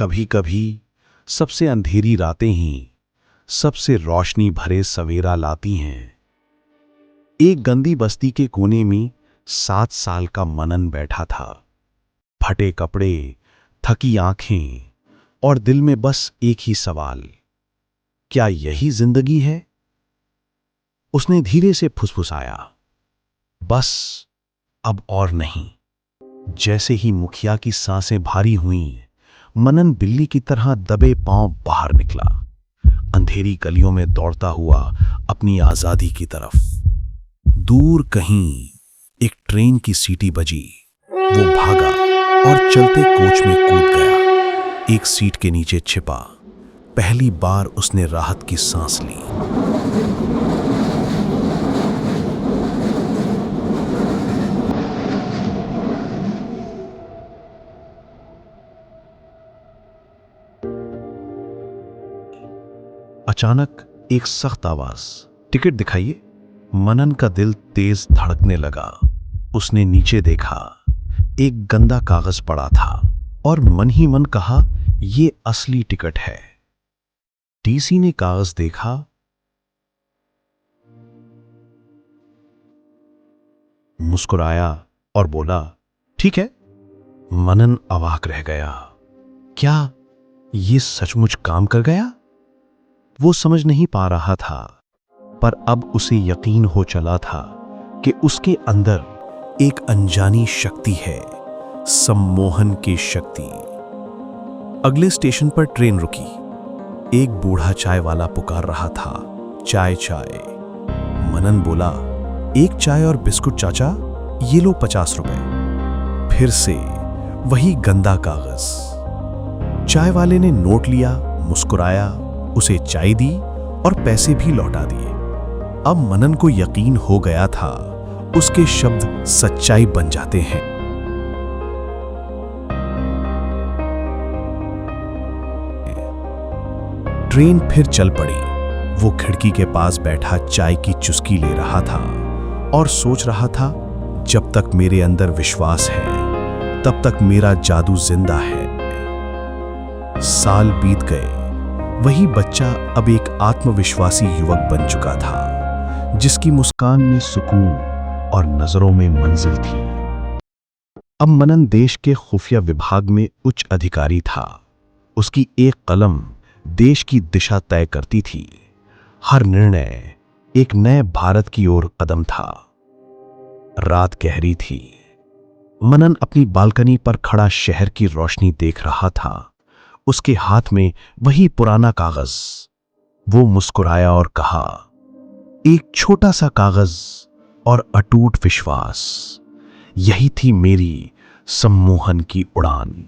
कभी कभी सबसे अंधेरी रातें ही सबसे रोशनी भरे सवेरा लाती हैं। एक गंदी बस्ती के कोने में 7 साल का मनन बैठा था। फटे कपड़े, थकी आंखें और दिल में बस एक ही सवाल, क्या यही जिंदगी है? उसने धीरे से फुसफुसाया, बस अब और नहीं। जैसे ही मुखिया की सांसें भारी हुईं, मनन बिल्ली की तरह दबे पांव बाहर निकला, अंधेरी गलियों में दौड़ता हुआ अपनी आजादी की तरफ। दूर कहीं एक ट्रेन की सीटी बजी। वो भागा और चलते कोच में कूद गया। एक सीट के नीचे छिपा। पहली बार उसने राहत की सांस ली। अचानक एक सख्त आवाज, टिकट दिखाइए। मनन का दिल तेज धड़कने लगा। उसने नीचे देखा, एक गंदा कागज पड़ा था और मन ही मन कहा, यह असली टिकट है। टीसी ने कागज देखा, मुस्कुराया और बोला, ठीक है। मनन अवाक रह गया। क्या यह सचमुच काम कर गया? वो समझ नहीं पा रहा था, पर अब उसे यकीन हो चला था कि उसके अंदर एक अनजानी शक्ति है, सम्मोहन की शक्ति। अगले स्टेशन पर ट्रेन रुकी। एक बूढ़ा चाय वाला पुकार रहा था, चाय चाय। मनन बोला, एक चाय और बिस्कुट चाचा, ये लो 50 रुपए। फिर से वही गंदा कागज। चाय वाले ने नोट लिया, मुस्कुराया, उसे चाय दी और पैसे भी लौटा दिए। अब मनन को यकीन हो गया था, उसके शब्द सच्चाई बन जाते हैं। ट्रेन फिर चल पड़ी। वो खिड़की के पास बैठा चाय की चुस्की ले रहा था और सोच रहा था, जब तक मेरे अंदर विश्वास है, तब तक मेरा जादू जिंदा है। साल बीत गए। वही बच्चा अब एक आत्मविश्वासी युवक बन चुका था, जिसकी मुस्कान में सुकून और नजरों में मंजिल थी। अब मनन देश के खुफिया विभाग में उच्च अधिकारी था। उसकी एक कलम देश की दिशा तय करती थी। हर निर्णय एक नए भारत की ओर कदम था। रात गहरी थी। मनन अपनी बालकनी पर खड़ा शहर की रोशनी देख रहा था। उसके हाथ में वही पुराना कागज। वो मुस्कुराया और कहा, एक छोटा सा कागज और अटूट विश्वास, यही थी मेरी सम्मोहन की उड़ान।